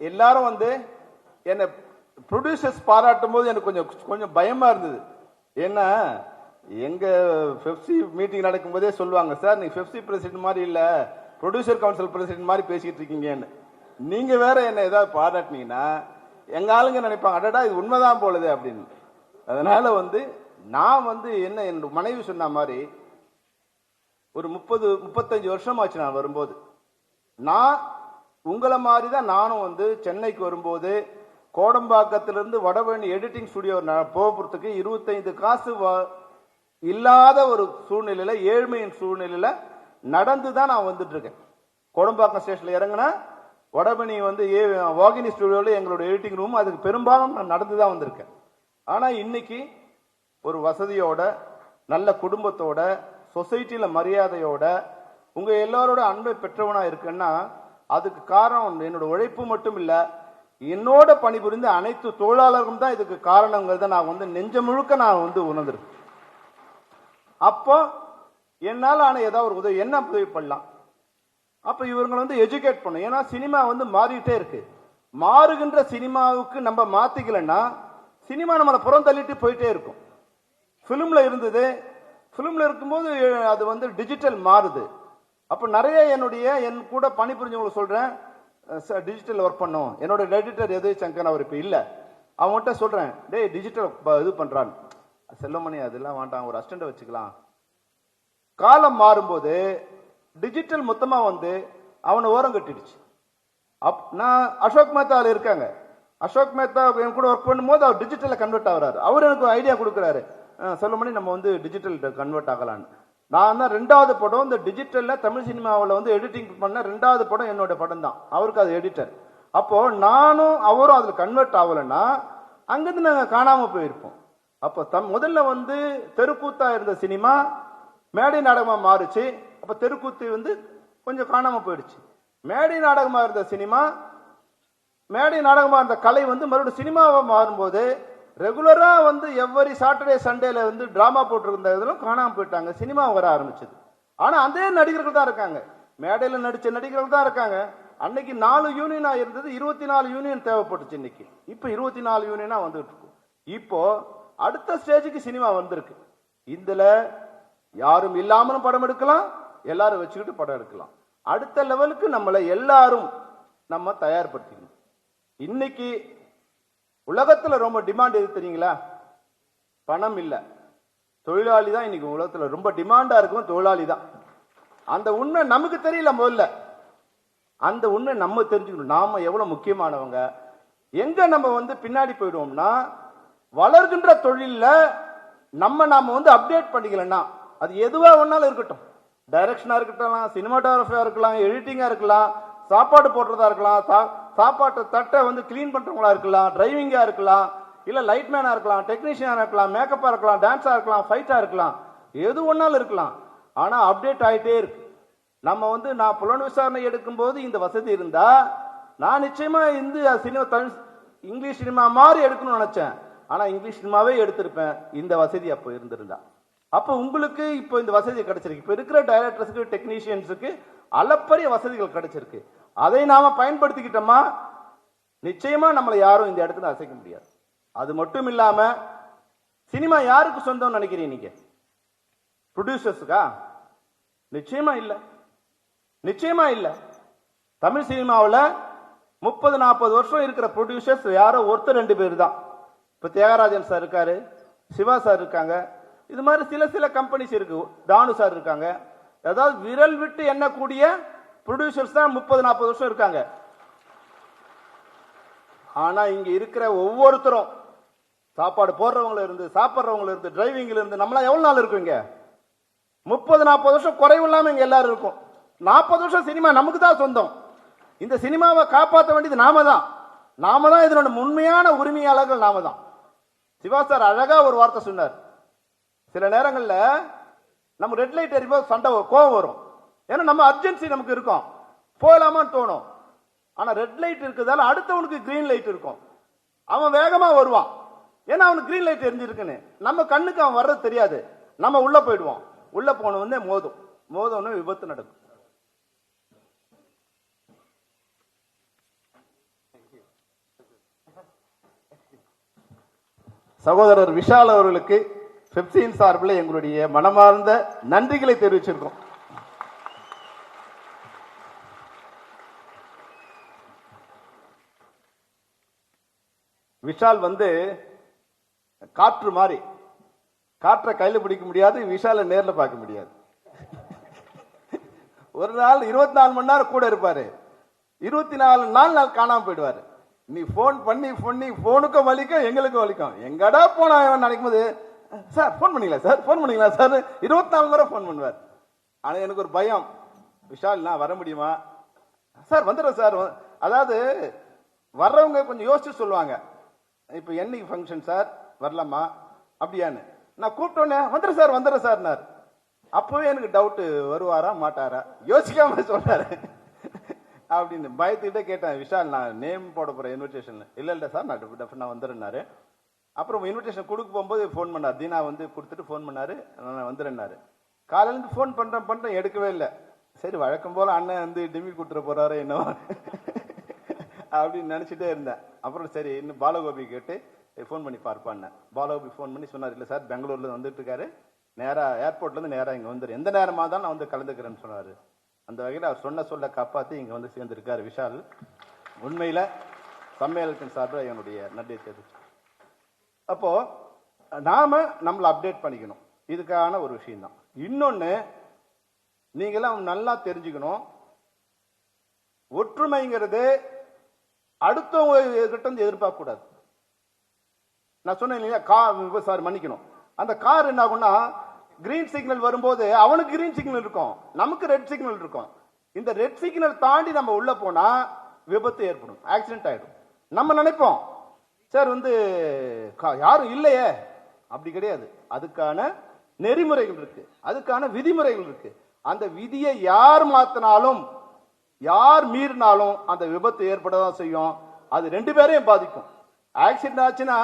எல்லாரும் வந்து என்ன ப்ரொடியூசர்ஸ் பாராட்டும் போது எனக்கு கொஞ்சம் கொஞ்சம் பயமா இருந்தது. ஏன்னா எங்க பெப்சி மீட்டிங் நடக்கும் போதே சொல்லுவாங்க, சார் நீங்க பெப்சி பிரசிடென்ட் மாதிரி இல்ல, ப்ரொடியூசர் கவுன்சில் பிரசிடென்ட் மாதிரி பேசிட்டு இருக்கீங்கன்னு. நீங்க வேற என்ன ஏதாவது பாராட்டினீங்கன்னா எங்க ஆளுங்க நினைப்பாங்க, அடடா இது உண்மைதான் போலது அப்படின்னு. அதனால வந்து நான் வந்து என்ன என்னோட மனைவி சொன்ன மாதிரி ஒரு 30-35 வருஷம் ஆச்சு நான் வரும்போது. நான் உங்களை மாதிரி தான் நானும் வந்து சென்னைக்கு வரும்போது கோடம்பாக்கத்திலிருந்து வடபழனி எடிட்டிங் ஸ்டுடியோ போகிறதுக்கு 25 காசு இல்லாத ஒரு சூழ்நிலையில, ஏழ்மையின் சூழ்நிலையில நடந்துதான் நான் வந்துட்டு இருக்கேன். கோடம்பாக்கம் ஸ்டேஷன்ல இறங்கினா வடபழனி வந்து வாகினி ஸ்டுடியோல எங்களோட எடிட்டிங் ரூம், அதுக்கு பெரும்பாலும் நான் நடந்துதான் வந்திருக்கேன். ஆனா இன்னைக்கு ஒரு வசதியோட, நல்ல குடும்பத்தோட, சொசைட்டில மரியாதையோட, உங்க எல்லாரோட அன்பை பெற்றவனா இருக்குன்னா அதுக்கு காரணம் என்னோட உழைப்பு மட்டும் இல்ல, என்னோட பணிபுரிந்த அனைத்து தொழிலாளர்களும் தான் இதுக்கு காரணங்கள் தான் நான் வந்து நெஞ்ச முழுக்க நான் வந்து உணர்ந்திருக்கேன். அப்போ என்னால் ஆன ஏதாவது ஒரு உதவி, என்ன உதவி பண்ணலாம்? அப்ப இவங்களை வந்து எஜுகேட் பண்ணும். ஏன்னா சினிமா வந்து மாறிட்டே இருக்கு. மாறுகின்ற சினிமாவுக்கு நம்ம மாத்திக்கலன்னா சினிமா நம்மளை புறம் தள்ளிட்டு போயிட்டே இருக்கும். பிலிம்ல இருந்தது, பிலிம்ல இருக்கும்போது அது வந்து டிஜிட்டல் மாறுது. அப்ப நிறைய என் கூட பணிபுரிஞ்சவங்களுக்கு சொல்றேன், டிஜிட்டல் ஒர்க் பண்ணும். என்னோட எடிட்டர் எது சங்கர் அவர் இப்ப இல்ல, அவன்கிட்ட சொல்றேன், டேய் டிஜிட்டல் இது பண்றான். செல்லமணி அதெல்லாம் வேண்டாம், ஒரு அசிஸ்டன்ட் வச்சுக்கலாம். காலம் மாறும்போது டிஜிட்டல் மொத்தமா வந்து அவனை ஓரம் கட்டிடுச்சு. நான் அசோக் மேத்தால இருக்காங்க, அசோக் மேத்தா என் கூட ஒர்க் பண்ணும்போது அவர் டிஜிட்டல்ல கன்வெர்ட் ஆகிறாரு. அவர் எனக்கு ஐடியா கொடுக்குறாரு, செல்லமணி நம்ம வந்து டிஜிட்டல் கன்வெர்ட் ஆகலான்னு. நான் தான் 2வது படம் இந்த டிஜிட்டல்ல தமிழ் சினிமாவில் வந்து எடிட்டிங் பண்ண 2வது படம் என்னோட படம் தான். அவருக்கு அது எடிட்டர். அப்போ நானும் அவரும் அதுல கன்வெர்ட் ஆகலைன்னா அங்கிருந்து நாங்க காணாம போயிருப்போம். அப்போ முதல்ல வந்து தெருக்கூத்தா இருந்த சினிமா மேடை நாடகமா மாறுச்சு. அப்ப தெருக்கூத்து வந்து கொஞ்சம் காணாம போயிடுச்சு. மேடை நாடகமா இருந்த சினிமா, மேடை நாடகமா இருந்த கலை வந்து மறுபடியும் சினிமாவை மாறும்போது ரெகுலரா வந்து எவ்வரி சாட்டர்டே சண்டேல வந்து டிராமா போட்டிருந்த இதெல்லாம் காணாம போயிட்டாங்க, சினிமா வர ஆரம்பிச்சது. ஆனா அதே நடிகர்கள் தான் இருக்காங்க, மேடையில நடிச்ச நடிகர்கள் தான் இருக்காங்க. அன்னைக்கு 4 யூனியனா இருந்தது, 24 யூனியன் தேவைப்பட்டுச்சு. இன்னைக்கு இப்ப 24 யூனியனா வந்துட்டு இருக்கும். இப்போ அடுத்த ஸ்டேஜுக்கு சினிமா வந்திருக்கு. இதுல யாரும் இல்லாமலும் படம் எடுக்கலாம், எல்லாரும் வச்சுக்கிட்டு படம் எடுக்கலாம். அடுத்த லெவலுக்கு நம்மளை எல்லாரும் நம்ம தயார்படுத்திக்கணும். இன்னைக்கு உலகத்துல ரொம்ப டிமாண்ட் எது தெரியுங்களா? பணம் இல்ல, தொழிலாளி தான். இன்னைக்கு உலகத்துல ரொம்ப டிமாண்டா இருக்கும் தொழிலாளி தான். அந்த உண்மை நமக்கு தெரியல. முதல்ல அந்த உண்மை நம்ம தெரிஞ்சுக்கணும், நாம எவ்வளவு முக்கியமானவங்க. எங்க நம்ம வந்து பின்னாடி போயிடுவோம்னா, வளர்கின்ற தொழில நாம வந்து அப்டேட் பண்ணிக்கலன்னா, அது எதுவா ஒன்னாலும் இருக்கட்டும், டைரக்ஷனா இருக்கட்டும், சினிமாட்டோகிராஃபியா இருக்கலாம், எடிட்டிங்கா இருக்கலாம், சாப்பாடு போடுறதா இருக்கலாம், சாப்பாட்டு தட்டை வந்து கிளீன் பண்றவங்களா இருக்கலாம், டிரைவிங்கா இருக்கலாம், இல்ல லைட் மேனா இருக்கலாம், டெக்னீஷியனா இருக்கலாம், மேக்கப்பா இருக்கலாம், டான்ஸா இருக்கலாம், ஃபைட்டா இருக்கலாம், எது ஒன்னாலும் இருக்கலாம். ஆனா அப்டேட் ஆயிட்டே இருக்கு. நம்ம வந்து நான் புலன் விசாரணை எடுக்கும் போது இந்த வசதி இருந்தா நான் நிச்சயமா இந்த சினிமா இங்கிலீஷ் சினிமா மாதிரி எடுக்கணும்னு நினைச்சேன். ஆனா இங்கிலீஷ் சினிமாவே எடுத்திருப்பேன் இந்த வசதி அப்போ இருந்திருந்தா. அப்ப உங்களுக்கு இப்போ இந்த வசதி கிடைச்சிருக்கு. இப்ப இருக்கிற டைரக்டர்ஸுக்கு, டெக்னீஷியன்ஸுக்கு அளப்பரிய வசதிகள் கிடைச்சிருக்கு. அதை நாம பயன்படுத்திக்கிட்டோமா நிச்சயமா நம்மளை யாரும் இந்த இடத்துல அசைக்க முடியாது. அது மட்டும் இல்லாம சினிமா யாருக்கு சொந்தம் நினைக்கிறீங்க நீங்க? ப்ரொடியூசர்ஸுக்கா? நிச்சயமா இல்ல, நிச்சயமா இல்ல. தமிழ் சினிமாவில் 30-40 வருஷம் இருக்கிற ப்ரொடியூசர்ஸ் யாரோ ஒருத்தர் 2 பேர் தான். இப்ப தியாகராஜன் சார் இருக்காரு, சிவா சார் இருக்காங்க, இது மாதிரி சில கம்பெனிஸ் இருக்கு, தானு சார் இருக்காங்க. அதாவது விரல் விட்டு எண்ணக்கூடிய ப்ரொடியூசர்ஸ் தான் 30-40 வருஷம் இருக்காங்க. ஆனா இங்க இருக்கிற ஒவ்வொருத்தரும் சாப்பாடு போடுறவங்கள இருந்து, சாப்பிட்றவங்கள இருந்து, டிரைவிங்ல இருந்து, நம்மளா எவ்வளவு நாள் இருக்குங்க? 30-40 வருஷம் குறைவு இல்லாம இங்க எல்லாரும் இருக்கும். 40 வருஷம் சினிமா நமக்கு தான் சொந்தம். இந்த சினிமாவை காப்பாற்ற வேண்டியது நாம தான். நாம தான் இதனோட உண்மையான உரிமையாளர்கள், நாம தான். சிவா சார் அழகா ஒரு வார்த்தை சொன்னார். சில நேரங்கள்ல நம்ம ரெட் லைட் எரியும்போது சண்டை, கோவம் வரும். ஏன்னா நம்ம அர்ஜென்சி நமக்கு இருக்கும், போகலாமான்னு தோணும். ஆனா ரெட் லைட் இருக்குதால அடுத்தவனுக்கு கிரீன் லைட் இருக்கும், அவன் வேகமா வருவான். ஏன்னா அவனுக்கு கிரீன் லைட் எரிஞ்சிருக்குன்னு நம்ம கண்ணுக்கு அவன் வர்றது தெரியாது. நம்ம உள்ள போயிடுவோம். உள்ள போனவனே மோதும் விபத்து நடக்கும். சகோதரர் விஷால் அவர்களுக்கு பெப்சியின் சார்பில் எங்களுடைய மனமார்ந்த நன்றிகளை தெரிவிச்சிருக்கோம். விஷால் வந்து காற்று மாதிரி, காற்றை கையில பிடிக்க முடியாது, விஷால நேர்ல பார்க்க முடியாது. ஒரு நாள் 24 மணி நேரம் கூட இருப்பாரு, 24 நாள் காணாம போயிடுவாரு. நீ போன் பண்ணி போனுக்கும் வலிக்கும் எங்களுக்கும் வலிக்கும். எங்கடா போனா நினைக்கும் போது, சார் போன் பண்ணீங்களா சார், போன் பண்ணீங்களா சார், 24 முறை போன் பண்ணுவார். ஆனா எனக்கு ஒரு பயம், விஷால் நான் வர முடியுமா சார், வந்துடுறேன் சார். அதாவது வர்றவங்க கொஞ்சம் யோசிச்சு சொல்லுவாங்க, இப்ப என்னைக்கு ஃபங்க்ஷன் சார், வரலாமா அப்படியான்னு. நான் கூப்பிட்டோன்னே வந்துடுறேன் சார். அப்பவே எனக்கு டவுட், வருவாரா மாட்டாரா, யோசிக்காம சொன்னாரு அப்படின்னு பயத்துக்கிட்டே கேட்டேன். விஷால் நான் நேம் போட போறேன் இன்விடேஷன். இல்ல சார் நான் டெஃபினட்டா வந்துடுறேன்னாரு. அப்புறம் இன்விடேஷன் கொடுக்க போகும்போது ஃபோன் பண்ணார், தீனா வந்து கொடுத்துட்டு ஃபோன் பண்ணாரு, நான் வந்துடுறேன்னாரு. காலையில இருந்து ஃபோன் பண்றேன் எடுக்கவே இல்லை. சரி வழக்கம் போல அண்ணன் வந்து டிமி கொடுத்துட போறாரு என்னவோ அப்படின்னு நினைச்சிட்டே இருந்தேன். அப்புறம் சரி இன்னும் பாலகோபி கேட்டு ஃபோன் பண்ணி பார்ப்பான்னு. பாலகோபி ஃபோன் பண்ணி சொன்னார், இல்லை சார் பெங்களூர்ல வந்துட்டு இருக்காரு, நேரா ஏர்போர்ட்ல இருந்து நேரா இங்க வந்துரு, எந்த நேரமா தான் நான் வந்து கலந்துக்கிறேன்னு சொன்னாரு. அந்த வகையில் அவர் சொல்ல காப்பாத்தி இங்க வந்து சேர்ந்திருக்காரு விஷால். உண்மையில சம்மேளனத்தின் சார்பில் என்னுடைய நன்றியை தெரிவிச்சு. அப்போ நாம நம்மளை அப்டேட் பண்ணிக்கணும், இதுக்கான ஒரு விஷயம் தான். இன்னொன்னு நீங்களாம் நல்லா தெரிஞ்சுக்கணும், ஒற்றுமைங்கிறது அடுத்தவங்க கிட்ட இருந்து எதிர்பார்க்க கூடாது. நான் சொன்னேன் இல்லையா, கார் சாரி மன்னிக்கணும், அந்த கார் என்ன ஆகும்னா கிரீன் சிக்னல் வரும்போது அவனுக்கு கிரீன் சிக்னல் இருக்கும், நமக்கு ரெட் சிக்னல் இருக்கும். இந்த ரெட் சிக்னல் தாண்டி நம்ம உள்ள போனா விபத்து ஏற்படும், ஆக்சிடென்ட் ஆயிடும். நம்ம நினைப்போம் சார் வந்து யாரும் இல்லையே, அப்படி கிடையாது. அதுக்கான நெறிமுறைகள் இருக்கு, அதுக்கான விதிமுறைகள் இருக்கு. அந்த விதியை யார் மாத்தினாலும் யார் மீறினாலும் அந்த விபத்து ஏற்படதான் செய்யும். அது 2 பேரையும் பாதிக்கும். ஆக்சிடென்ட் ஆச்சுன்னா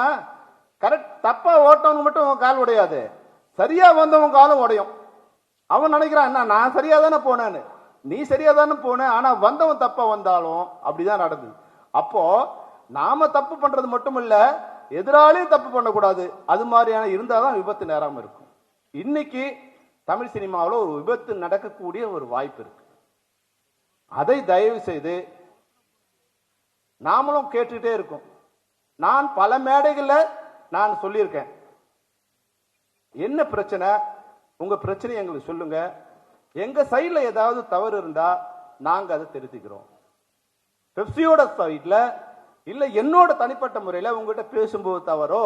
கரெக்ட் தப்பா ஓட்டவங்க மட்டும் கால் உடையாது, சரியா வந்தவங்க காலம் உடையும். அவன் நினைக்கிறான் என்ன நான் சரியா தானே போனேன்னு, நீ சரியா தானே போன, ஆனா வந்தவன் தப்பா வந்தாலும் அப்படிதான் நடந்தது. அப்போ நாம தப்பு பண்றது மட்டும் இல்ல, எதிராளியும் தப்பு பண்ணக்கூடாது. அது மாதிரியான இருந்தாதான் விபத்து நேராம இருக்கும். இன்னைக்கு தமிழ் சினிமாவில் ஒரு விபத்து நடக்கக்கூடிய ஒரு வாய்ப்பு இருக்கு. அதை தயவு செய்து நாமளும் கேட்டுட்டே இருக்கும். நான் பல மேடைகளில் நான் சொல்லியிருக்கேன், என்ன பிரச்சனை, உங்க பிரச்சனை எங்களுக்கு சொல்லுங்க, எங்க சைட்ல ஏதாவது தவறு இருந்தா நாங்க அதை திருத்திக்கிறோம். பெப்சியோட சைட்ல இல்ல என்னோட தனிப்பட்ட முறையில் உங்ககிட்ட பேசும்போது தவறோ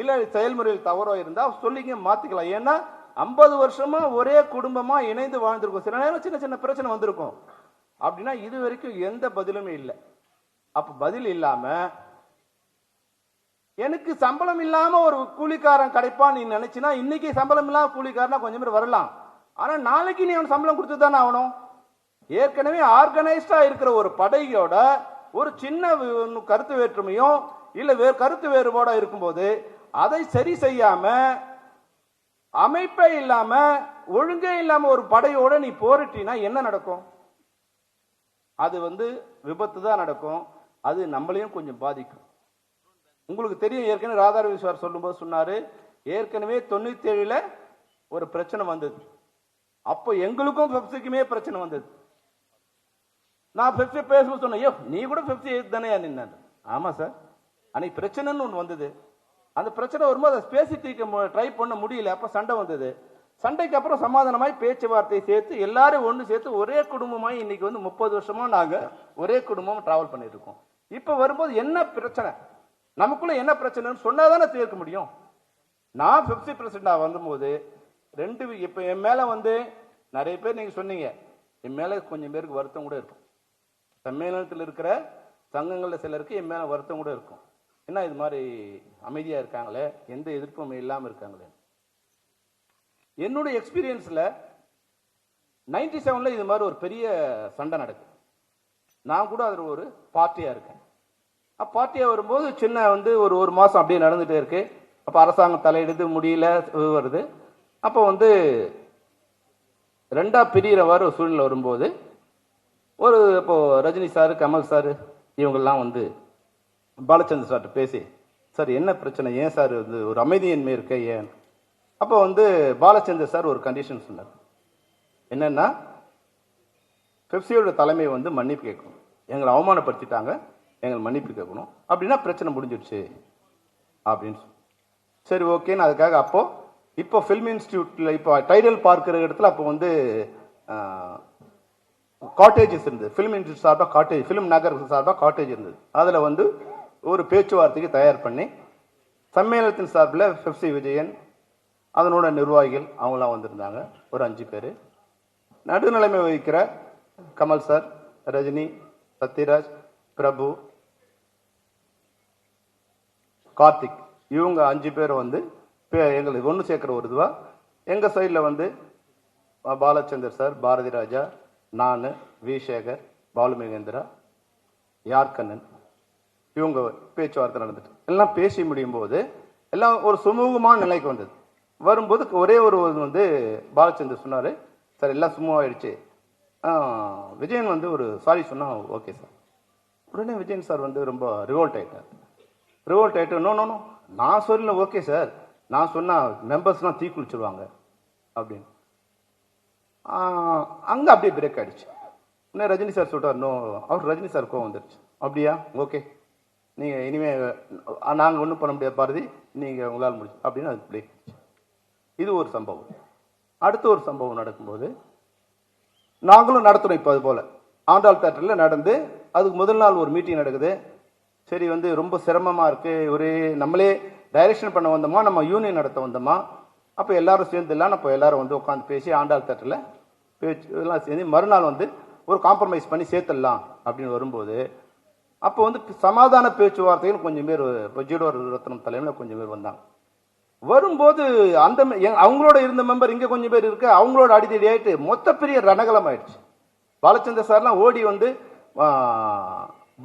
இல்ல செயல்முறையில் தவறோ இருந்தா சொல்லிங்க, மாத்திக்கலாம். ஏன்னா 50 வருஷமா ஒரே குடும்பமா இணைந்து வாழ்ந்திருக்கும். சில நேரம் சின்ன சின்ன பிரச்சனை வந்திருக்கும். அப்படின்னா இது வரைக்கும் எந்த பதிலுமே இல்லை. அப்ப பதில் இல்லாம எனக்கு சம்பளம் இல்லாம ஒரு கூலிக்காரன் கிடைப்பான் நீ நினைச்சினா, இன்னைக்கு சம்பளம் இல்லாம கூலிக்காரனா கொஞ்சம் பேர் வரலாம், ஆனா நாளைக்கு நீ அவன் சம்பளம் கொடுத்து தானே ஆகணும். ஏற்கனவே ஆர்கனைஸ்டா இருக்கிற ஒரு படையோட ஒரு சின்ன கருத்து வேற்றுமையும் இல்ல கருத்து வேறுபாடா இருக்கும்போது அதை சரி செய்யாம, அமைப்பே இல்லாம, ஒழுங்கே இல்லாம ஒரு படையோட நீ போரிட்டினா என்ன நடக்கும்? அது விபத்து தான் நடக்கும். அது நம்மளையும் கொஞ்சம் பாதிக்கும். உங்களுக்கு தெரியும், ஏற்கனவே ராதாரவி சார் சொல்லும்போது சொன்னாரு, ஏற்கனவே 97ல ஒரு பிரச்சனை வந்தது. அப்போ எங்களுக்கும் பெப்சிக்குமே பிரச்சனை வந்தது. நான் பெப்சி பேசும்போது சொன்னேன், ஐயோ நீ கூட பெப்சி தானே நின்னாரு. ஆமா சார், அன்னைக்கு பிரச்சனைன்னு ஒன்று வந்தது. அந்த பிரச்சனை வரும்போது அதை பேசி தீர்க்க ட்ரை பண்ண முடியல. அப்ப சண்டை வந்தது. சண்டைக்கு அப்புறம் சமாதானமாய் பேச்சுவார்த்தை சேர்த்து எல்லாரும் ஒன்று சேர்த்து ஒரே குடும்பமாய் இன்னைக்கு 30 வருஷமா நாங்க ஒரே குடும்பம் டிராவல் பண்ணிட்டு இருக்கோம். இப்ப வரும்போது என்ன பிரச்சனை, நமக்குள்ள என்ன பிரச்சனைன்னு சொன்னாதானே தீர்க்க முடியும். நான் பெப்சி பிரசிடண்டா வந்தபோது இப்ப என் மேல நிறைய பேர் நீங்க சொன்னீங்க, என் மேல கொஞ்சம் பேருக்கு வருத்தம் கூட இருக்கும். சம்மேளனத்தில் இருக்கிற சங்கங்கள்ல சிலருக்கு என் மேல வருத்தம் கூட இருக்கும். என்ன இது மாதிரி அமைதியா இருக்காங்களே, எந்த எதிர்ப்பும் இல்லாம இருக்காங்களே. என்னுடைய எக்ஸ்பீரியன்ஸ்ல 97ல இது மாதிரி ஒரு பெரிய சண்டை நடக்குது. நான் கூட அதுல ஒரு பார்ட்டியா இருக்கேன். பார்ட்டியா வரும்போது சின்ன ஒரு மாசம் அப்படியே நடந்துட்டே இருக்கு. அப்ப அரசாங்கம் தலையெடுத்து முடியல வருது. அப்ப ரெண்டா பிரிகிற ஒரு சூழ்நிலை வரும்போது இப்போ ரஜினி சாரு, கமல் சாரு இவங்கெல்லாம் பாலச்சந்திர சார்ட்ட பேசி சார் என்ன பிரச்சனை, ஏன் சார் வந்து ஒரு அமைதியின்மை இருக்க ஏன்? அப்போ வந்து பாலச்சந்தர் சார் ஒரு கண்டிஷன் சொன்னார். என்னன்னா, பெப்சியோட தலைமை வந்து மன்னிப்பு கேட்கணும், எங்களை அவமானப்படுத்திட்டாங்க, எங்களை மன்னிப்பு கேட்கணும், அப்படின்னா பிரச்சனை முடிஞ்சிடுச்சு அப்படின்னு சொல்லி. சரி ஓகேன்னு அதுக்காக இப்போ ஃபில்ம் இன்ஸ்டியூட்ல இப்போ டைடல் பார்க்கிற இடத்துல அப்போ வந்து காட்டேஜஸ் இருந்தது. ஃபிலிம் இன்ஸ்டியூட் சார்பாக காட்டேஜ், ஃபிலிம் நகர் சார்பாக காட்டேஜ் இருந்தது. அதில் வந்து ஒரு பேச்சுவார்த்தைக்கு தயார் பண்ணி சம்மேளனத்தின் சார்பில் பெப்சி விஜயன், அதனோட நிர்வாகிகள் அவங்களாம் வந்திருந்தாங்க, ஒரு 5 பேர். நடுநிலைமை வகிக்கிற கமல் சார், ரஜினி, சத்யராஜ், பிரபு, கார்த்திக், இவங்க 5 பேர் வந்து எங்களுக்கு ஒன்று சேர்க்கிற ஒரு இதுவா. எங்க சைடில் வந்து பாலச்சந்தர் சார், பாரதி ராஜா, நான், வி சேகர், பாலு மகேந்திரா, யார்கண்ணன், இவங்க பேச்சுவார்த்தை நடந்துட்டு எல்லாம் பேசி முடியும் போது எல்லாம் ஒரு சுமூகமான நிலைக்கு வந்தது. வரும்போது ஒரே ஒரு வந்து பாலச்சந்தர் சொன்னாரு, சார் எல்லாம் சுமூகமாயிடுச்சு, விஜயன் வந்து ஒரு சாரி சொன்னா ஓகே சார். உடனே விஜயன் சார் வந்து ரொம்ப ரிவோல்ட் ஆயிட்டு நோ நோ நோ, நான் சொல்லல ஓகே சார், நான் சொன்னா மெம்பர்ஸ்லாம் தீ குளிச்சிருவாங்க அப்படின்னு. அங்க அப்படியே பிரேக் ஆயிடுச்சு. உடனே ரஜினி சார் சொல்றாரு நோ, அவர் ரஜினி சார் கோவம் வந்துருச்சு. அப்படியா, ஓகே, நீங்க இனிமே நாங்க ஒன்றும் பண்ண முடியாது பாரதி, நீங்க உங்களால் முடிச்சு அப்படின்னு அது பிரேக் ஆயிடுச்சு. இது ஒரு சம்பவம். அடுத்த ஒரு சம்பவம் நடக்கும்போது நாங்களும் நடத்துறோம். இப்போ அது போல ஆண்டாள் தேட்டரில் நடந்து அதுக்கு முதல் நாள் ஒரு மீட்டிங் நடக்குது. சரி வந்து ரொம்ப சிரமமா இருக்கு, ஒரே நம்மளே டைரக்ஷன் பண்ண வந்தோமா, நம்ம யூனியன் நடத்த வந்தோமா, அப்போ எல்லாரும் சேர்ந்துலாம் அப்போ எல்லாரும் வந்து உட்காந்து பேசி ஆண்டாள் தேட்டரில் பேச்சு இதெல்லாம் சேர்ந்து மறுநாள் வந்து ஒரு காம்ப்ரமைஸ் பண்ணி சேர்த்துடலாம் அப்படின்னு வரும்போது அப்போ வந்து சமாதான பேச்சுவார்த்தைகள் கொஞ்சம் பேர் ஜீடோ ரத்னம் தலைமையில் கொஞ்சம் பேர் வந்தாங்க. வரும்போது அந்த அவங்களோட இருந்த மெம்பர் இங்கே கொஞ்சம் பேர் இருக்கு, அவங்களோட அடித்தடி ஆயிட்டு மொத்த பெரிய ரணகலம் ஆயிடுச்சு. பாலச்சந்தர் சார்லாம் ஓடி வந்து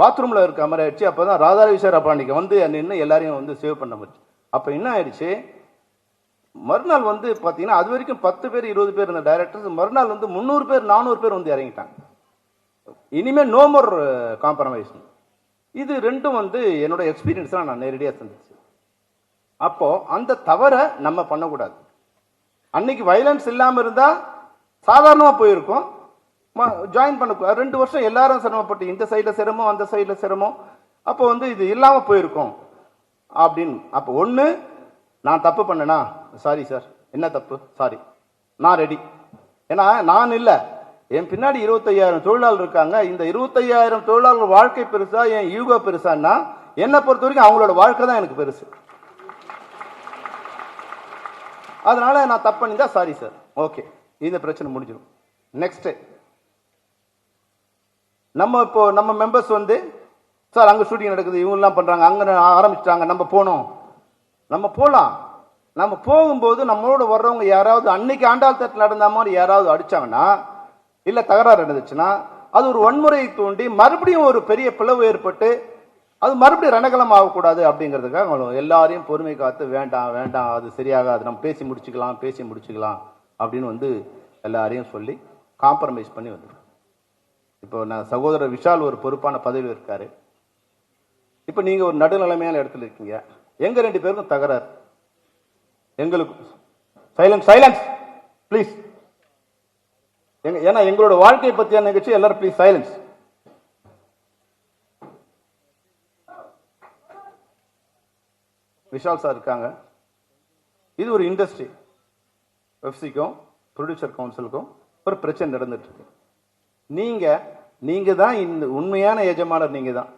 பாத்ரூம்ல இருக்க மாதிரி ஆயிடுச்சு. அப்பதான் ராதாரவி சார் பாண்டிக்கு வந்து நின்று எல்லாரையும் வந்து சேவ் பண்ண முடிச்சு. அப்ப என்ன ஆயிடுச்சு, மறுநாள் வந்து பாத்தீங்கன்னா அது வரைக்கும் 10 பேர் 20 பேர் இருந்த டைரக்டர்ஸ் மறுநாள் வந்து 300 பேர் 400 பேர் வந்து இறங்கிட்டாங்க. இனிமே நோ மோர் காம்ப்ரமைஸ். இது ரெண்டும் வந்து என்னோட எக்ஸ்பீரியன்ஸ் நான் நேரடியாக சந்திச்சு. அப்போ அந்த தவற நம்ம பண்ணக்கூடாது. அன்னைக்கு வயலன்ஸ் இல்லாம இருந்தா சாதாரணமா போயிருக்கும், ஜாயின் பண்ணக்கூடாது. 2 வருஷம் எல்லாரும் சிரமப்பட்டு இந்த சைட்ல சிரமம் அந்த சைட்ல சிரமம், அப்போ வந்து இது இல்லாம போயிருக்கும் அப்படின்னு. அப்போ ஒண்ணு, நான் தப்பு பண்ணனா சாரி சார், என்ன தப்பு சாரி, நான் ரெடி. ஏன்னா நான் இல்ல, என் பின்னாடி 25,000 தொழிலாளர் இருக்காங்க. இந்த 25,000 தொழிலாளர் வாழ்க்கை பெருசா என் ஈகோ பெருசான்னா என்னை பொறுத்த வரைக்கும் அவங்களோட வாழ்க்கை தான் எனக்கு பெருசு. அதனால நான் தப்பு பண்ணிருந்தா சாரி சார், ஓகே, இந்த பிரச்சனை முடிஞ்சிடும். நெக்ஸ்ட் நம்ம மெம்பர்ஸ் வந்து சார் அங்க ஷூட்டிங் நடக்குது, இவங்க எல்லாம் பண்றாங்க, அங்க ஆரம்பிச்சிட்டாங்க, நம்ம போனோம், நம்ம போலாம். நம்ம போகும்போது நம்மளோட வர்றவங்க யாராவது அன்னைக்கு ஆண்டாள் தட்டில் நடந்த மாதிரி யாராவது அடிச்சாங்கன்னா இல்ல தகராறு நடந்துச்சுன்னா அது ஒரு வன்முறையை தூண்டி மறுபடியும் ஒரு பெரிய பிளவு ஏற்பட்டு அது மறுபடியும் ரணகலம் ஆகக்கூடாது அப்படிங்கிறதுக்காக எல்லாரையும் பொறுமை காத்து வேண்டாம் வேண்டாம் அது சரியாகாது, நம்ம பேசி முடிச்சுக்கலாம் அப்படின்னு வந்து எல்லாரையும் சொல்லி காம்ப்ரமைஸ் பண்ணி வந்துடும். இப்போ நான் சகோதரர் விஷால் ஒரு பொறுப்பான பதவியில் இருக்காரு. இப்போ நீங்க ஒரு நடுநிலைமையான இடத்துல இருக்கீங்க, எங்க 2 பேருக்கும் தகராறு, எங்களுக்கு சைலன்ஸ் ப்ளீஸ், ஏன்னா எங்களோட வாழ்க்கையை பத்தியான நிகழ்ச்சி, எல்லாரும் ப்ளீஸ் சைலன்ஸ். விஷால் சார் இருக்காங்க. இது ஒரு இண்டஸ்ட்ரி, பெப்சிக்கும் ப்ரொடியூசர் கவுன்சிலுக்கும் ஒரு பிரச்சனை நடந்துட்டு இருக்கு. நீங்க தான் இந்த உண்மையான எஜமானர், நீங்க தான்.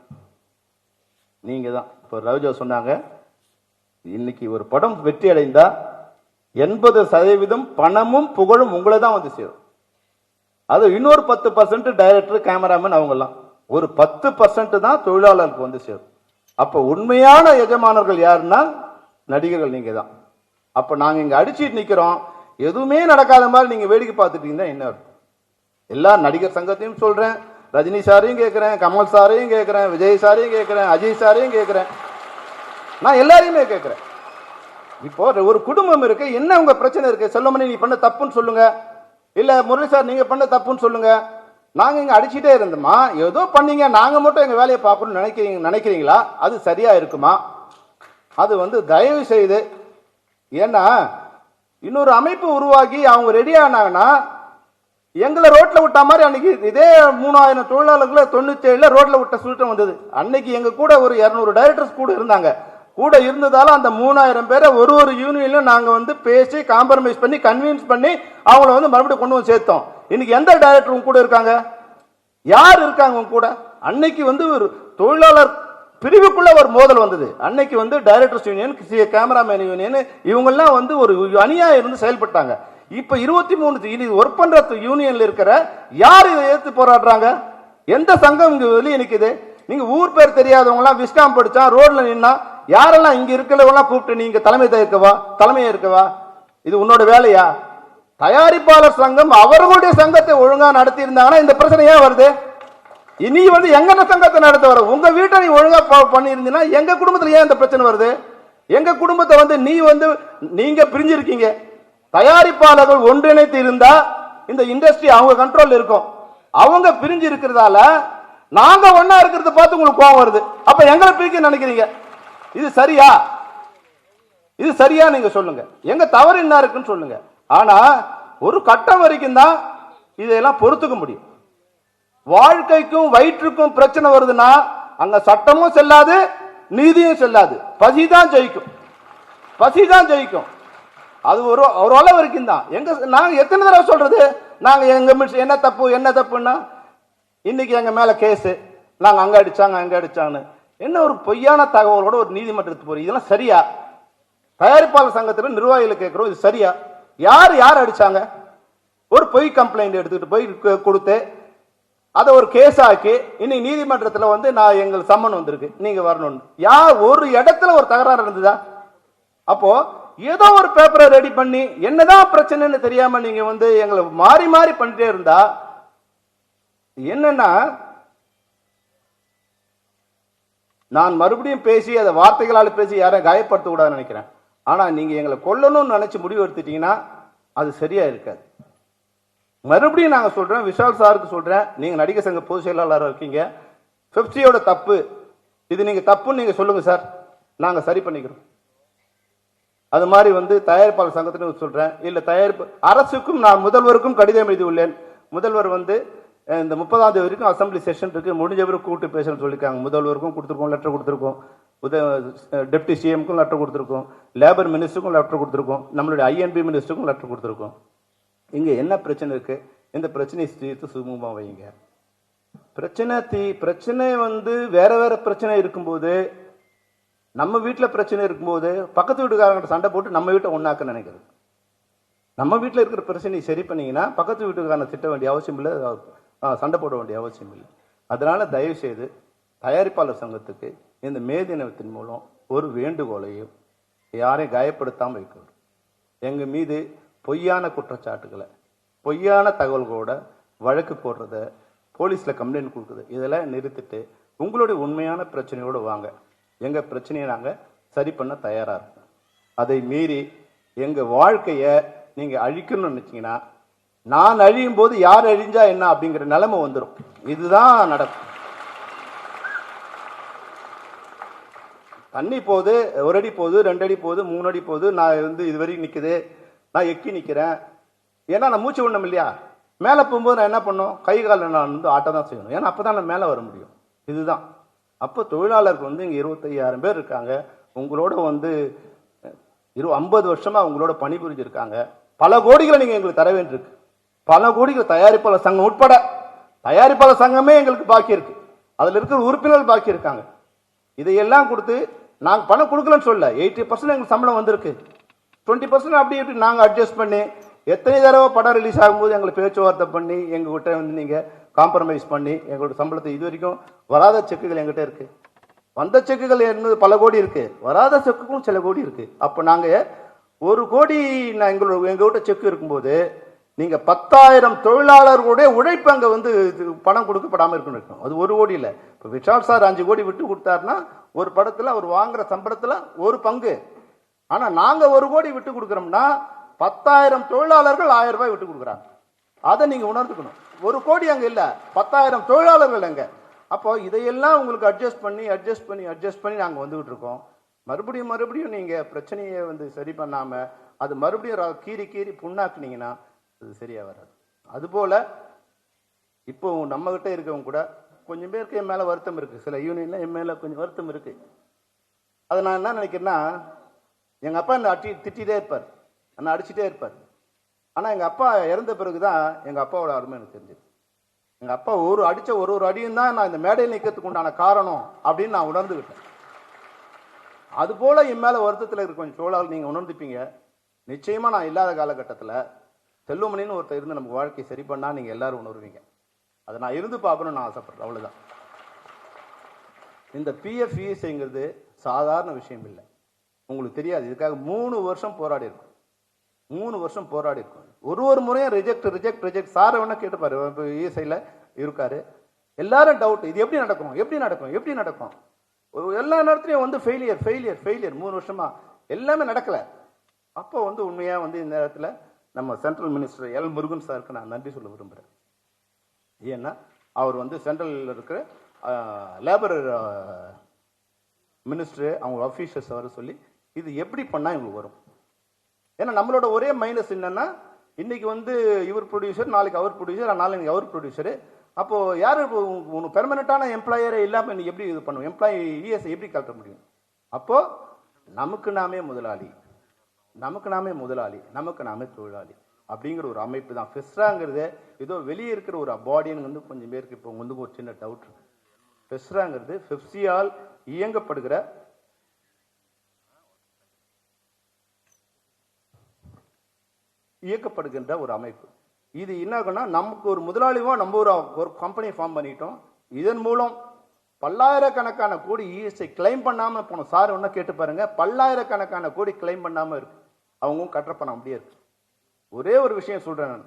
இப்போ ரவிஜா சொன்னாங்க, இன்னைக்கு ஒரு படம் வெற்றி அடைந்தா 80% பணமும் புகழும் உங்களை தான் வந்து சேரும். அது இன்னொரு 10% டைரக்டர் கேமராமேன் அவங்கெல்லாம், ஒரு 10% தான் தொழிலாளருக்கு வந்து சேரும். அப்ப உண்மையான எஜமானர்கள் யாருன்னா நடிகர்கள், நீங்க தான். அப்ப நாங்க இங்க அடிச்சுட்டு நிக்கிறோம், எதுவுமே நடக்காத மாதிரி நீங்க வேடிக்கை பார்த்துட்டீங்கன்னா என்ன அர்த்தம்? எல்லா நடிகர் சங்கத்தையும் சொல்றேன், ரஜினி சாரையும் கேட்கிறேன், கமல் சாரையும் கேட்கிறேன், விஜய் சாரையும் கேட்கிறேன், அஜய் சாரையும் கேட்கிறேன், நான் எல்லாரையுமே கேட்கிறேன். இப்போ ஒரு குடும்பம் இருக்கு, என்ன உங்க பிரச்சனை இருக்கு? செல்வமணி நீ பண்ண தப்புன்னு சொல்லுங்க, இல்ல முரளி சார் நீங்க பண்ண தப்புன்னு சொல்லுங்க. நாங்க இங்க அடிச்சுட்டே இருந்தோமா, ஏதோ பண்ணீங்க, நாங்க மட்டும் எங்க வேலையை பார்க்கணும்னு நினைக்கிறீங்களா? அது சரியா இருக்குமா? அது வந்து தயவு செய்து, ஏன்னா இன்னொரு அமைப்பு உருவாக்கி அவங்க ரெடி ஆனாங்கன்னா எங்களை ரோட்ல விட்ட மாதிரி அன்னைக்கு இதே 3000 தொழிலாளர்களை 97 ரோட்ல விட்ட சூழ்நிலை வந்தது. அன்னைக்கு எங்க கூட ஒரு 200 டைரக்டர்ஸ் கூட இருந்தாங்க. கூட இருந்ததால அந்த 3000 பேரை ஒரு யூனியன்லயும் நாங்க வந்து பேசி காம்ப்ரமைஸ் பண்ணி கன்வின்ஸ் பண்ணி அவங்கள வந்து மறுபடியும் கொண்டு வந்து சேர்த்தோம். இன்னைக்கு எந்த டைரக்டர் கூட இருக்காங்க? யார் இருக்காங்க உங்க கூட? அன்னைக்கு வந்து ஒரு தொழிலாளர் பிரிவுக்குள்ள ஒரு மோதல் வந்தது. அன்னைக்கு வந்து டைரக்டர்ஸ் யூனியன், கேமராமேன் யூனியன், இவங்கெல்லாம் வந்து ஒரு அணியா இருந்து செயல்பட்டாங்க. இப்ப 23 ஒர்க் பண்ற யூனியன்ல இருக்கிற யார் இதை ஏத்து போராடுறாங்க? எந்த சங்கம் இங்க வெளியே நிக்குது? நீங்க ஊர் பேர் தெரியாதவங்க எல்லாம் விஸ்காம் படிச்சா ரோட்ல நின்னா யாரெல்லாம் இங்க இருக்கிறவங்க கூப்பிட்டு நீங்க தலைமையா இருக்கவா? இது உன்னோட வேலையா? தயாரிப்பாளர் சங்கம் அவர்களுடைய சங்கத்தை ஒழுங்கா நடத்தி இருந்தாங்கன்னா இந்த பிரச்சனை ஏன் வருது? நீ வந்து எங்க சங்கத்தை நடத்த வர? உங்க வீட்டை நீ ஒழுங்கா பண்ணிருந்தீங்கன்னா எங்க குடும்பத்துல ஏன் இந்த பிரச்சனை வருது? எங்க குடும்பத்தை வந்து நீங்க பிரிஞ்சிருக்கீங்க. தயாரிப்பாளர்கள் ஒன்றிணைத்து இருந்தா இந்த இண்டஸ்ட்ரி அவங்க கண்ட்ரோல் இருக்கும். அவங்க பிரிஞ்சு இருக்கிறதால நாங்க ஒன்னா இருக்கிறத பார்த்து உங்களுக்கு கோபம் வருது. அப்ப எங்களை பிரிக்க நினைக்கிறீங்க. இது சரியா? இது சரியா? நீங்க சொல்லுங்க. எங்க தவறு என்ன இருக்குன்னு சொல்லுங்க. ஆனா ஒரு கட்டம் வரைக்கும் தான் இதெல்லாம் பொறுத்துக்க முடியும். வாழ்க்கைக்கும் வயிற்றுக்கும் பிரச்சனை வருதுன்னா அங்க சட்டமும் செல்லாது, நீதியும் செல்லாது. பசிதான் ஜெயிக்கும். அது ஒரு அளவு வரைக்கும் தான். நாங்க எத்தனை தடவை சொல்றது? நாங்க எங்க என்ன தப்புன்னா இன்னைக்கு எங்க மேல கேஸ், நாங்க அங்க அடிச்சாங்கன்னு என்ன ஒரு பொய்யான தகவலோட ஒரு நீதிமன்றத்துக்கு போறீங்க. இதெல்லாம் சரியா? தயாரிப்பாளர் சங்கத்தில் நிர்வாகிகள் கேட்கிறோம், இது சரியா? யார் அடிச்சாங்க? ஒரு பொய் கம்ப்ளைண்ட் எடுத்துக்கிட்டு போய் கொடுத்து அதை ஒரு கேஸ் ஆக்கி இன்னைக்கு நீதிமன்றத்தில் வந்து நான் எங்களுக்கு சம்மன் வந்திருக்கு, நீங்க வரணும். ஒரு இடத்துல ஒரு தகராறு இருந்ததா? அப்போ ஏதோ ஒரு பேப்பரை ரெடி பண்ணி என்னதான் பிரச்சனைன்னு தெரியாம நீங்க வந்து எங்களை மாறி மாறி பண்ணிட்டே இருந்தா என்னன்னா, நான் மறுபடியும் பேசி அதை வார்த்தைகளால் பேசி யாரையும் காயப்படுத்த கூடாதுன்னு நினைக்கிறேன். ஆனா நீங்க எங்களை கொல்லணும்னு நினைச்சு முடிவு எடுத்துட்டீங்கன்னா அது சரியா இருக்காது. மறுபடியும் நாங்க சொல்றேன், விஷால் சாருக்கு சொல்றேன், நீங்க நடிகர் சங்க பொதுச் செயலாளராக இருக்கீங்க. பெப்சியோட தப்பு இது, நீங்க தப்புன்னு நீங்க சொல்லுங்க சார், நாங்க சரி பண்ணிக்கிறோம். அது மாதிரி வந்து தயாரிப்பாளர் சங்கத்தினு சொல்றேன். இல்ல தயாரிப்பு அரசுக்கும் நான் முதல்வருக்கும் கடிதம் எழுதி உள்ளேன். முதல்வர் வந்து இந்த 30ஆம் தேதி வரைக்கும் அசம்பிளி செஷன் இருக்கு, முடிஞ்சவரை கூட்டு பேசணும்னு சொல்லியிருக்காங்க. முதல்வருக்கும் கொடுத்துருக்கோம், லெட்டர் கொடுத்துருக்கோம். டெப்டி சிஎம்க்கும் லெட்டர் கொடுத்துருக்கோம், லேபர் மினிஸ்டருக்கும் லெட்டர் கொடுத்துருக்கோம், நம்மளுடைய ஐஎன்பி மினிஸ்டருக்கும் லெட்டர் கொடுத்துருக்கோம். இங்க என்ன பிரச்சனை இருக்கு? இந்த பிரச்சனையை தீர்த்து சுமூகமா வைங்க. பிரச்சனை வந்து வேற பிரச்சனை இருக்கும்போது, நம்ம வீட்டுல பிரச்சனை இருக்கும்போது பக்கத்து வீட்டுக்காரங்கிட்ட சண்டை போட்டு நம்ம வீட்டை ஒன்னாக்க நினைக்கிறது. நம்ம வீட்டில் இருக்கிற பிரச்சனையை சரி பண்ணீங்கன்னா பக்கத்து வீட்டுக்காரனை திட்ட வேண்டிய அவசியம் இல்லை, சண்டை போட வேண்டிய அவசியம் இல்லை. அதனால தயவு செய்து தயாரிப்பாளர் சங்கத்துக்கு இந்த மே தினத்தின் மூலம் ஒரு வேண்டுகோளையும், யாரையும் காயப்படுத்தாமல் இருக்கிறோம். எங்க மீது பொய்யான குற்றச்சாட்டுகளை, பொய்யான தகவல்களோட வழக்கு போடுறத, போலீஸ்ல கம்ப்ளைண்ட் கொடுக்குறது, இதெல்லாம் நிறுத்திட்டு உங்களுடைய உண்மையான பிரச்சனையோடு வாங்க. எங்க பிரச்சனையை நாங்க சரி பண்ண தயாரா இருக்கோம். அதை மீறி எங்க வாழ்க்கைய நீங்க அழிக்கணும்னு நினைச்சீங்கன்னா, நான் அழியும் போது யார் அழிஞ்சா என்ன அப்படிங்கிற நிலைமை வந்துடும். இதுதான் நடக்கும். தண்ணி போகுது, 1 அடி போகுது, 2 அடி போகுது, 3 அடி போகுது, நான் வந்து இதுவரைக்கும் நிக்குது, நான் எக்கி நிக்கிறேன். ஏன்னா நான் மூச்சு விடணும் இல்லையா? மேலே போகும்போது நான் என்ன பண்ணும்? கை கால நான் வந்து ஆட்ட தான் செய்யணும். ஏன்னா அப்பதான் நான் மேலே வர முடியும். இதுதான். அப்போ தொழிலாளருக்கு வந்து இங்க 25,000 பேர் இருக்காங்க. உங்களோட வந்து 50 வருஷமா உங்களோட பணிபுரிஞ்சிருக்காங்க. பல கோடிகளை நீங்க எங்களுக்கு தர வேண்டியிருக்கு. பல கோடிகள் தயாரிப்பாளர் சங்கம் உட்பட, தயாரிப்பாளர் சங்கமே எங்களுக்கு பாக்கி இருக்கு. அதுல இருக்கிற உறுப்பினர்கள் பாக்கி இருக்காங்க. இதையெல்லாம் கொடுத்து நாங்க பணம் கொடுக்கலன்னு சொல்ல, 80% எங்களுக்கு சம்பளம் வந்திருக்கு. 20% அப்படி எப்படி நாங்க அட்ஜஸ்ட் பண்ணி, எத்தனை தடவை படம் ரிலீஸ் ஆகும்போது எங்களை பேச்சுவார்த்தை பண்ணி எங்ககிட்ட வந்து நீங்க காம்ப்ரமைஸ் பண்ணி எங்களோட சம்பளத்தை, இது வரைக்கும் வராத செக்குகள் எங்கிட்ட இருக்கு. வந்த செக்குகள் என்ன பல கோடி இருக்கு, வராத செக்குக்கும் சில கோடி இருக்கு. அப்ப நாங்க 1 கோடி எங்ககிட்ட செக்கு இருக்கும்போது நீங்க 10,000 தொழிலாளர்களுடைய உழைப்பு அங்க வந்து பணம் கொடுக்கப்படாம இருக்கணும். அது 1 கோடி இல்ல. இப்ப விஷால் சார் 5 கோடி விட்டு கொடுத்தாருன்னா ஒரு படத்துல அவர் வாங்குற சம்பளத்துல ஒரு பங்கு. ஆனா நாங்க 1 கோடி விட்டு கொடுக்கறோம்னா 10,000 தொழிலாளர்கள் 1000 ரூபாய் விட்டு கொடுக்குறாங்க. அதை நீங்க உணர்ந்துக்கணும். 1 கோடி அங்க இல்ல, 10,000 தொழிலாளர்கள் அங்க. அப்போ இதையெல்லாம் உங்களுக்கு அட்ஜஸ்ட் பண்ணி நாங்க வந்துகிட்டு இருக்கோம். மறுபடியும் நீங்க பிரச்சனையை வந்து சரி பண்ணாம அது மறுபடியும் கீறி கீறி புண்ணாக்குனீங்கன்னா அது சரியா வராது. அதுபோல இப்போ நம்ம கிட்ட இருக்கவங்க கூட கொஞ்சம் பேருக்கு என் மேல வருத்தம் இருக்கு, சில யூனியன்ல என் மேல கொஞ்சம் வருத்தம் இருக்கு. அதை நான் என்ன நினைக்கிறேன்னா, எங்க அப்பா என்ன திட்டிகிட்டே இருப்பார், என்ன அடிச்சுட்டே இருப்பார். ஆனா எங்க அப்பா இறந்த பிறகுதான் எங்க அப்பாவோட அருமை எனக்கு தெரிஞ்சது. எங்க அப்பா அடிச்ச ஒரு அடியும் தான் நான் இந்த மேடையில் நிற்கிறதுக்கு உண்டான காரணம் அப்படின்னு நான் உணர்ந்துகிட்டேன். அது போல என் மேல வருத்தத்தில் இருக்க கொஞ்சம் சோழால் நீங்க உணர்ந்துப்பீங்க. நிச்சயமா நான் இல்லாத காலகட்டத்தில் செல்வமணின்னு ஒருத்தர் இருந்து நமக்கு வாழ்க்கை சரி பண்ணா நீங்க எல்லாரும் உணர்வீங்க. அதை நான் இருந்து பார்க்கணும்னு நான் ஆசைப்படுறேன், அவ்வளவுதான். இந்த பிஎஃப் இஎஸ்ஐங்கிறது சாதாரண விஷயம் இல்லை, உங்களுக்கு தெரியாது. இதுக்காக 3 வருஷம் போராடி இருக்கும், 3 வருஷம் போராடி இருக்கும். ஒரு முறையும் ரிஜெக்ட் சாரை வேணா கேட்டுப்பாரு, இஎஸ்ஐல இருக்காரு. எல்லாரும் டவுட், இது எப்படி நடக்கும். எல்லா நேரத்திலையும் வந்து ஃபெயிலியர் 3 வருஷமா எல்லாமே நடக்கல. அப்போ வந்து உண்மையா வந்து இந்த நேரத்தில் நம்ம சென்ட்ரல் மினிஸ்டர் எல் முருகன் சாருக்கு நான் நன்றி சொல்ல விரும்புகிறேன். ஏன்னா அவர் வந்து சென்ட்ரல் இருக்கிற லேபர் மினிஸ்டர் அவங்க அஃபீஷியல்ஸ் வர சொல்லி இது எப்படி பண்ணா இவங்களுக்கு வரும். ஏன்னா நம்மளோட ஒரே மைனஸ் என்னன்னா, இன்னைக்கு வந்து இவர் ப்ரொடியூசர், நாளைக்கு அவர் ப்ரொடியூசர், நாளைக்கு அவர் ப்ரொடியூசர். அப்போ யாரு பெர்மனண்டான எம்ப்ளாயரே இல்லாம நீ எப்படி இது பண்ணுவோம், எம்ப்ளாயி இஎஸ்ஐ எப்படி கட்ட முடியும்? அப்போ நமக்கு நாமே முதலாளி, நமக்கு நாமே தொழிலாளி அப்படிங்கிற ஒரு அமைப்பு தான் ஃபெஸ்ராங்கிறது. ஏதோ வெளியே இருக்கிற ஒரு பாடின்னு வந்து கொஞ்சம் பேருக்கு இப்போ வந்து ஒரு சின்ன டவுட் இருக்கு. ஃபெஸ்ராங்கிறது பெப்சியால் இயக்கப்படுகின்ற ஒரு அமைப்பு. இது என்ன, நமக்கு ஒரு முதலாளிவோ நம்ம ஒரு கம்பெனி ஃபார்ம் பண்ணிட்டோம். இதன் மூலம் பல்லாயிரக்கணக்கான கோடி இஎஸ்ஐ கிளைம் பண்ணாம போனோம். சார் ஒன்னும் கேட்டு பாருங்க, பல்லாயிரக்கணக்கான கோடி கிளைம் பண்ணாம இருக்கு, அவங்க கட்டுற பணம் அப்படியே இருக்கு. ஒரே ஒரு விஷயம் சொல்றேன், நான்